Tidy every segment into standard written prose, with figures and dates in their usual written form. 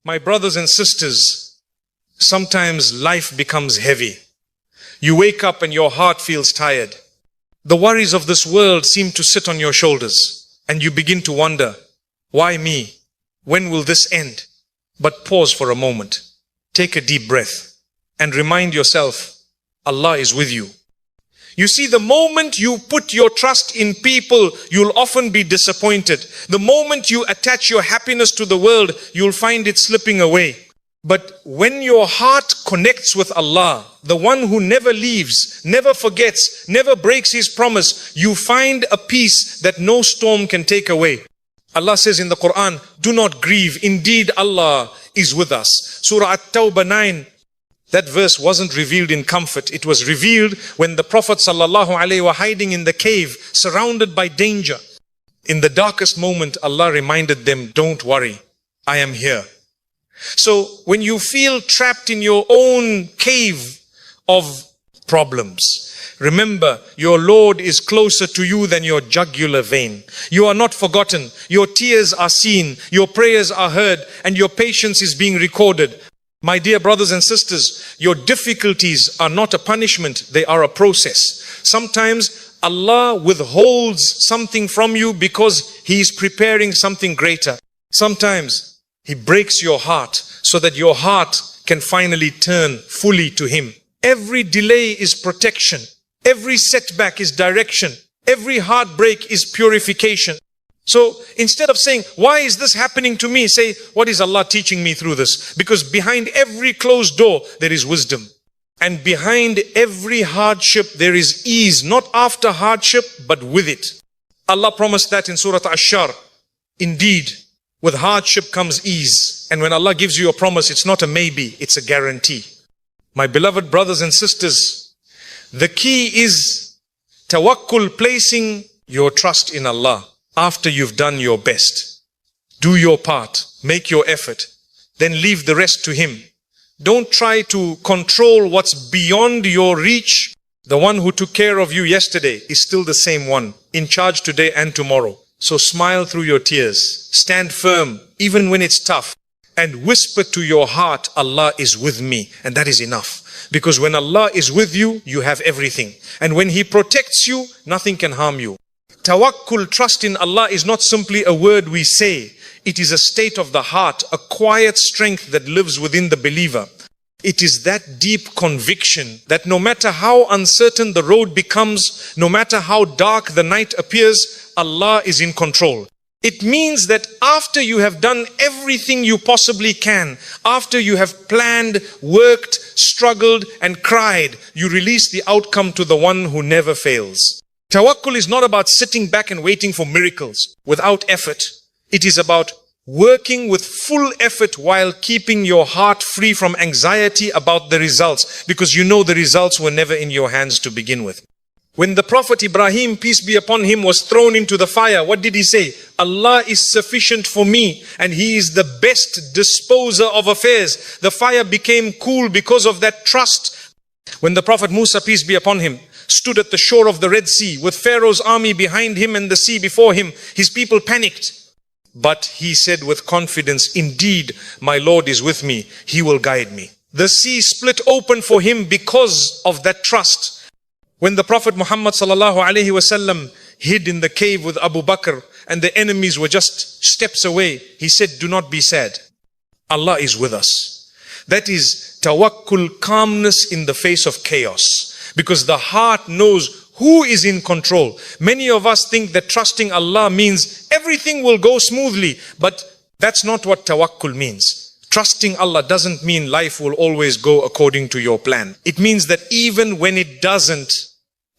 My brothers and sisters, sometimes life becomes heavy. You wake up and your heart feels tired. The worries of this world seem to sit on your shoulders, and you begin to wonder, why me? When will this end? But pause for a moment. Take a deep breath and remind yourself, Allah is with you. You see, the moment you put your trust in people, you'll often be disappointed. The moment you attach your happiness to the world, you'll find it slipping away. But when your heart connects with Allah, the one who never leaves, never forgets, never breaks His promise, you find a peace that no storm can take away. Allah says in the Quran, do not grieve. Indeed, Allah is with us. Surah At-Tawbah 9. That verse wasn't revealed in comfort. It was revealed when the Prophet ﷺ were hiding in the cave, surrounded by danger. In the darkest moment, Allah reminded them, don't worry, I am here. So when you feel trapped in your own cave of problems, remember, your Lord is closer to you than your jugular vein. You are not forgotten. Your tears are seen, your prayers are heard, and your patience is being recorded. My dear brothers and sisters, your difficulties are not a punishment, they are a process. Sometimes Allah withholds something from you because He is preparing something greater. Sometimes He breaks your heart so that your heart can finally turn fully to Him. Every delay is protection. Every setback is direction. Every heartbreak is purification. So instead of saying, why is this happening to me? Say, what is Allah teaching me through this? Because behind every closed door, there is wisdom. And behind every hardship, there is ease. Not after hardship, but with it. Allah promised that in Surah Ash-Shar. Indeed, with hardship comes ease. And when Allah gives you a promise, it's not a maybe, it's a guarantee. My beloved brothers and sisters, the key is tawakkul, placing your trust in Allah. After you've done your best, do your part, make your effort, then leave the rest to Him. Don't try to control what's beyond your reach. The one who took care of you yesterday is still the same one, in charge today and tomorrow. So smile through your tears, stand firm, even when it's tough, and whisper to your heart, Allah is with me, and that is enough. Because when Allah is with you, you have everything. And when He protects you, nothing can harm you. Tawakkul, trust in Allah, is not simply a word we say. It is a state of the heart, a quiet strength that lives within the believer. It is that deep conviction that no matter how uncertain the road becomes, no matter how dark the night appears, Allah is in control. It means that after you have done everything you possibly can, after you have planned, worked, struggled, and cried, you release the outcome to the one who never fails. Tawakkul is not about sitting back and waiting for miracles without effort. It is about working with full effort while keeping your heart free from anxiety about the results, because you know the results were never in your hands to begin with. When the Prophet Ibrahim, peace be upon him, was thrown into the fire, what did he say? Allah is sufficient for me and He is the best disposer of affairs. The fire became cool because of that trust. When the Prophet Musa, peace be upon him, stood at the shore of the Red Sea with Pharaoh's army behind him and the sea before him, his people panicked. But he said with confidence, indeed, my Lord is with me. He will guide me. The sea split open for him because of that trust. When the Prophet Muhammad ﷺ hid in the cave with Abu Bakr and the enemies were just steps away, he said, do not be sad. Allah is with us. That is tawakkul, calmness in the face of chaos. Because the heart knows who is in control. Many of us think that trusting Allah means everything will go smoothly. But that's not what tawakkul means. Trusting Allah doesn't mean life will always go according to your plan. It means that even when it doesn't,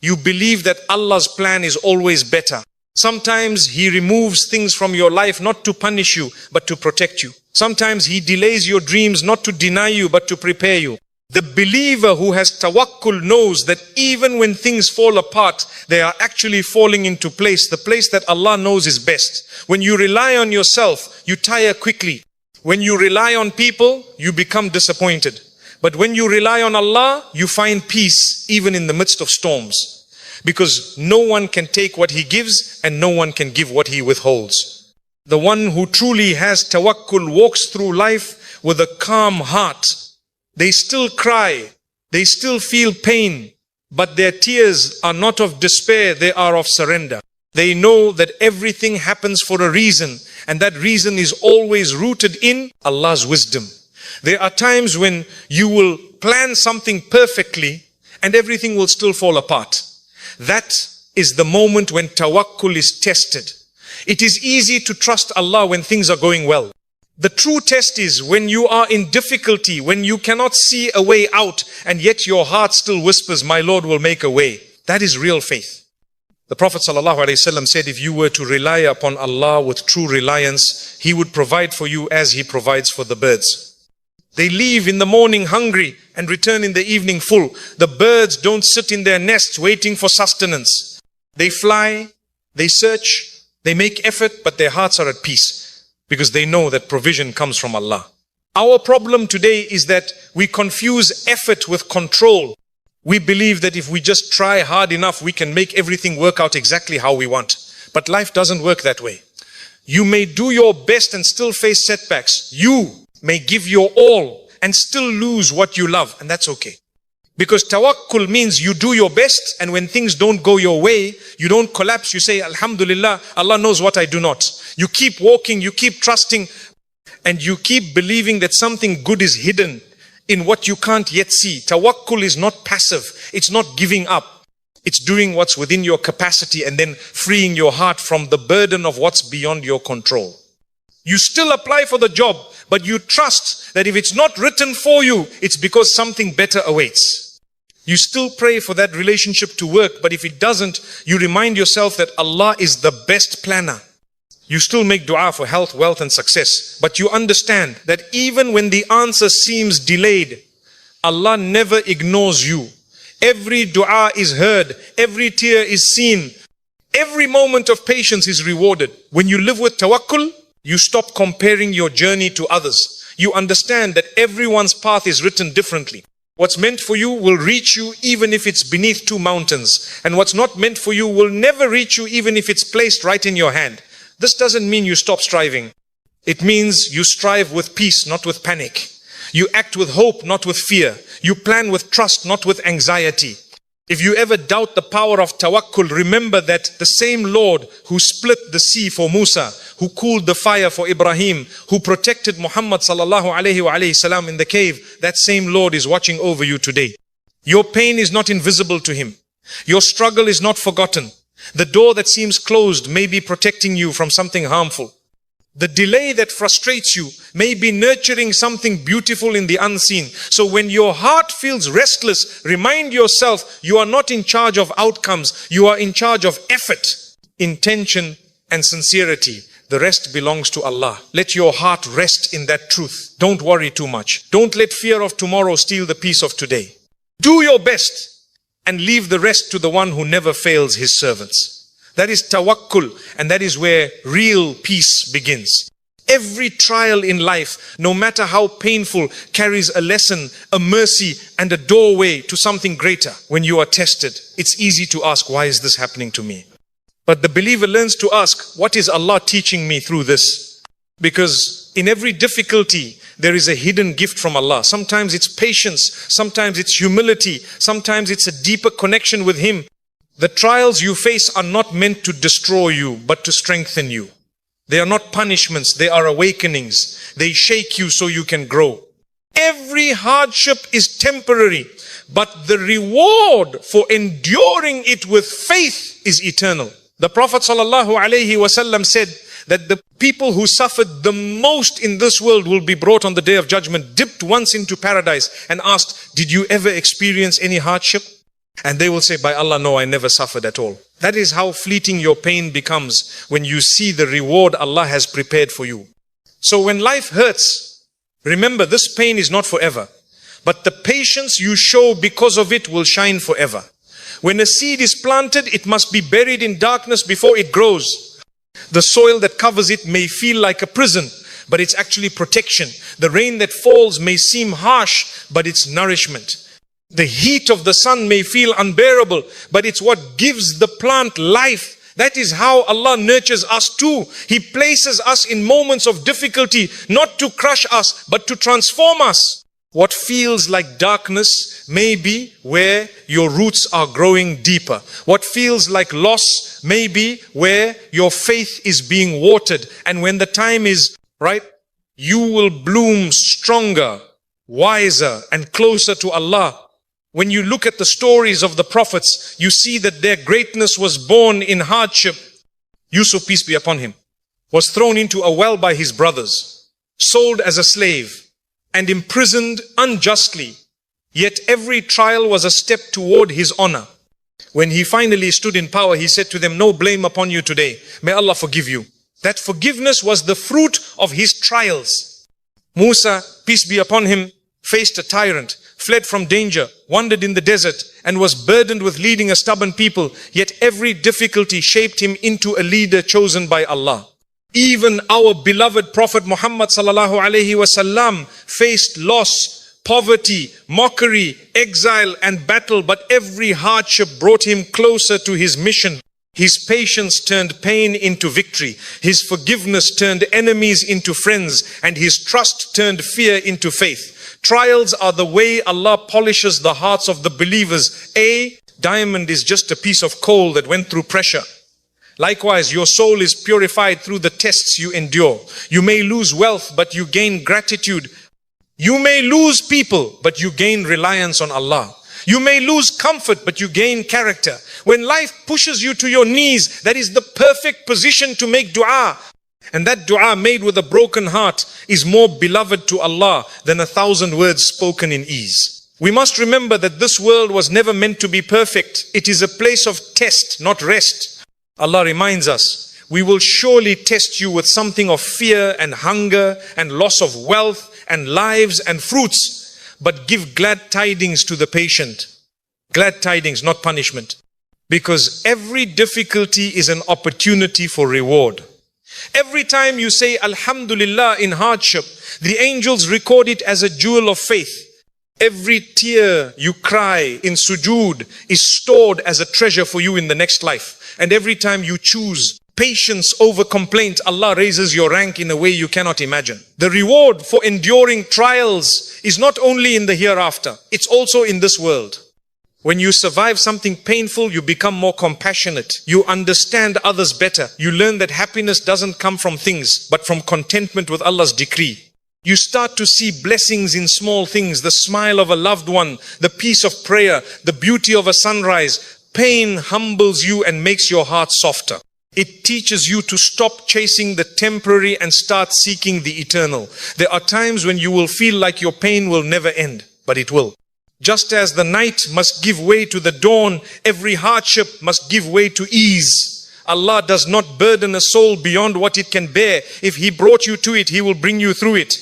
you believe that Allah's plan is always better. Sometimes He removes things from your life not to punish you, but to protect you. Sometimes He delays your dreams not to deny you, but to prepare you. The believer who has tawakkul knows that even when things fall apart, they are actually falling into place, the place that Allah knows is best. When you rely on yourself, you tire quickly. When you rely on people, you become disappointed. But when you rely on Allah, you find peace even in the midst of storms. Because no one can take what He gives and no one can give what He withholds. The one who truly has tawakkul walks through life with a calm heart. They still cry, they still feel pain, but their tears are not of despair, they are of surrender. They know that everything happens for a reason, and that reason is always rooted in Allah's wisdom. There are times when you will plan something perfectly and everything will still fall apart. That is the moment when tawakkul is tested. It is easy to trust Allah when things are going well. The true test is when you are in difficulty, when you cannot see a way out, and yet your heart still whispers, my Lord will make a way. That is real faith. The Prophet ﷺ said, if you were to rely upon Allah with true reliance, He would provide for you as He provides for the birds. They leave in the morning hungry and return in the evening full. The birds don't sit in their nests waiting for sustenance. They fly, they search, they make effort, but their hearts are at peace because they know that provision comes from Allah. Our problem today is that we confuse effort with control. We believe that if we just try hard enough, we can make everything work out exactly how we want. But life doesn't work that way. You may do your best and still face setbacks. You may give your all and still lose what you love, and that's okay. Because tawakkul means you do your best, and when things don't go your way, you don't collapse. You say, Alhamdulillah, Allah knows what I do not. You keep walking, you keep trusting, and you keep believing that something good is hidden in what you can't yet see. Tawakkul is not passive. It's not giving up. It's doing what's within your capacity and then freeing your heart from the burden of what's beyond your control. You still apply for the job, but you trust that if it's not written for you, it's because something better awaits. You still pray for that relationship to work, but if it doesn't, you remind yourself that Allah is the best planner. You still make dua for health, wealth and success, but you understand that even when the answer seems delayed, Allah never ignores you. Every dua is heard, every tear is seen, every moment of patience is rewarded. When you live with tawakkul, you stop comparing your journey to others. You understand that everyone's path is written differently. What's meant for you will reach you even if it's beneath two mountains. And what's not meant for you will never reach you even if it's placed right in your hand. This doesn't mean you stop striving. It means you strive with peace, not with panic. You act with hope, not with fear. You plan with trust, not with anxiety. If you ever doubt the power of tawakkul, remember that the same Lord who split the sea for Musa, who cooled the fire for Ibrahim, who protected Muhammad sallallahu alayhi wa sallam in the cave, that same Lord is watching over you today. Your pain is not invisible to Him. Your struggle is not forgotten. The door that seems closed may be protecting you from something harmful. The delay that frustrates you may be nurturing something beautiful in the unseen. So when your heart feels restless, remind yourself you are not in charge of outcomes. You are in charge of effort, intention, and sincerity. The rest belongs to Allah. Let your heart rest in that truth. Don't worry too much. Don't let fear of tomorrow steal the peace of today. Do your best and leave the rest to the one who never fails His servants. That is tawakkul, and that is where real peace begins. Every trial in life, no matter how painful, carries a lesson, a mercy, and a doorway to something greater. When you are tested, it's easy to ask, why is this happening to me? But the believer learns to ask, what is Allah teaching me through this? Because in every difficulty, there is a hidden gift from Allah. Sometimes it's patience, sometimes it's humility, sometimes it's a deeper connection with Him. The trials you face are not meant to destroy you, but to strengthen you. They are not punishments, they are awakenings. They shake you so you can grow. Every hardship is temporary, but the reward for enduring it with faith is eternal. The Prophet ﷺ said that the people who suffered the most in this world will be brought on the Day of Judgment, dipped once into paradise and asked, did you ever experience any hardship? And they will say, by Allah, no, I never suffered at all. That is how fleeting your pain becomes when you see the reward Allah has prepared for you. So when life hurts, remember this pain is not forever, but the patience you show because of it will shine forever. When a seed is planted, it must be buried in darkness before it grows. The soil that covers it may feel like a prison, but it's actually protection. The rain that falls may seem harsh, but it's nourishment. The heat of the sun may feel unbearable, but it's what gives the plant life That is how Allah nurtures us too. He places us in moments of difficulty, not to crush us, but to transform us. What feels like darkness may be where your roots are growing deeper. What feels like loss may be where your faith is being watered. And when the time is right, you will bloom stronger, wiser, and closer to Allah. When you look at the stories of the prophets, you see that their greatness was born in hardship. Yusuf, peace be upon him, was thrown into a well by his brothers, sold as a slave, and imprisoned unjustly. Yet every trial was a step toward his honor. When he finally stood in power, he said to them, "No blame upon you today. May Allah forgive you." That forgiveness was the fruit of his trials. Musa, peace be upon him, faced a tyrant, fled from danger, wandered in the desert, and was burdened with leading a stubborn people. Yet every difficulty shaped him into a leader chosen by Allah. Even our beloved Prophet Muhammad sallallahu alaihi wasallam faced loss, poverty, mockery, exile, and battle, but every hardship brought him closer to his mission. His patience turned pain into victory. His forgiveness turned enemies into friends, and his trust turned fear into faith. Trials are the way Allah polishes the hearts of the believers. A diamond is just a piece of coal that went through pressure. Likewise, your soul is purified through the tests you endure. You may lose wealth, but you gain gratitude. You may lose people, but you gain reliance on Allah. You may lose comfort, but you gain character. When life pushes you to your knees, that is the perfect position to make dua. And that dua made with a broken heart is more beloved to Allah than 1,000 words spoken in ease. We must remember that this world was never meant to be perfect. It is a place of test, not rest. Allah reminds us, we will surely test you with something of fear and hunger and loss of wealth and lives and fruits, but give glad tidings to the patient. Glad tidings, not punishment. Because every difficulty is an opportunity for reward. Every time you say Alhamdulillah in hardship, the angels record it as a jewel of faith. Every tear you cry in sujood is stored as a treasure for you in the next life. And every time you choose patience over complaint, Allah raises your rank in a way you cannot imagine. The reward for enduring trials is not only in the hereafter, it's also in this world. When you survive something painful, you become more compassionate. You understand others better. You learn that happiness doesn't come from things, but from contentment with Allah's decree. You start to see blessings in small things, the smile of a loved one, the peace of prayer, the beauty of a sunrise. Pain humbles you and makes your heart softer. It teaches you to stop chasing the temporary and start seeking the eternal. There are times when you will feel like your pain will never end, but it will. Just as the night must give way to the dawn, every hardship must give way to ease. Allah does not burden a soul beyond what it can bear. If He brought you to it, He will bring you through it.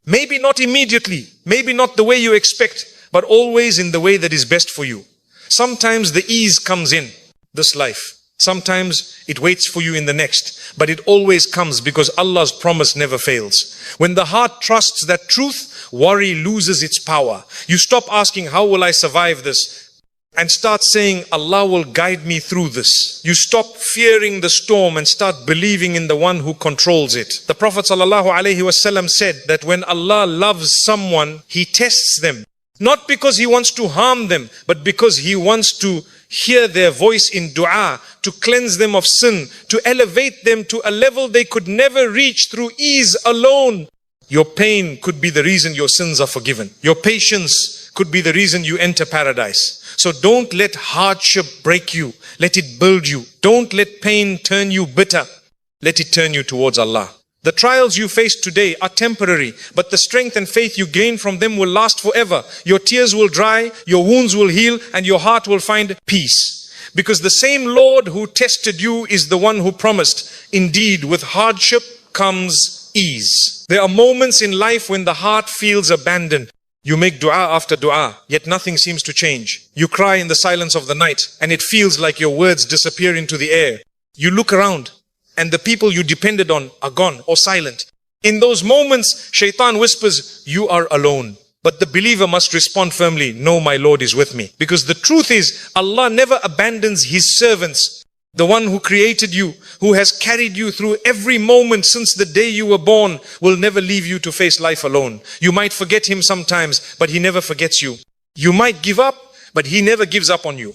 Maybe not immediately, maybe not the way you expect, but always in the way that is best for you. Sometimes the ease comes in this life. Sometimes it waits for you in the next. But it always comes because Allah's promise never fails. When the heart trusts that truth, worry loses its power. You stop asking, how will I survive this? And start saying, Allah will guide me through this. You stop fearing the storm and start believing in the one who controls it. The Prophet ﷺ said that when Allah loves someone, He tests them. Not because He wants to harm them, but because He wants to hear their voice in dua, to cleanse them of sin, to elevate them to a level they could never reach through ease alone. Your pain could be the reason your sins are forgiven. Your patience could be the reason you enter paradise. So don't let hardship break you. Let it build you. Don't let pain turn you bitter. Let it turn you towards Allah. The trials you face today are temporary, but the strength and faith you gain from them will last forever. Your tears will dry, your wounds will heal, and your heart will find peace. Because the same Lord who tested you is the one who promised, indeed, with hardship comes ease. There are moments in life when the heart feels abandoned. You make dua after dua, yet nothing seems to change. You cry in the silence of the night, and it feels like your words disappear into the air. You look around, and the people you depended on are gone or silent. In those moments, shaitan whispers, you are alone. But the believer must respond firmly, no, my Lord is with me. Because the truth is, Allah never abandons His servants. The one who created you, who has carried you through every moment since the day you were born, will never leave you to face life alone. You might forget him sometimes, but he never forgets you. You might give up, but he never gives up on you.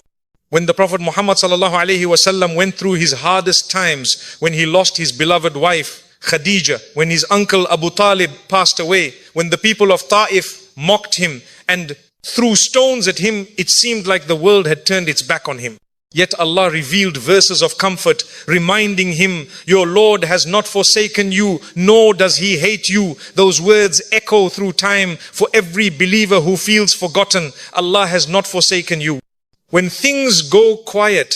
When the Prophet Muhammad sallallahu alaihi wasallam went through his hardest times, when he lost his beloved wife Khadija, when his uncle Abu Talib passed away, when the people of Ta'if mocked him and threw stones at him, it seemed like the world had turned its back on him. Yet Allah revealed verses of comfort, reminding him, your Lord has not forsaken you, nor does he hate you. Those words echo through time for every believer who feels forgotten. Allah has not forsaken you. When things go quiet,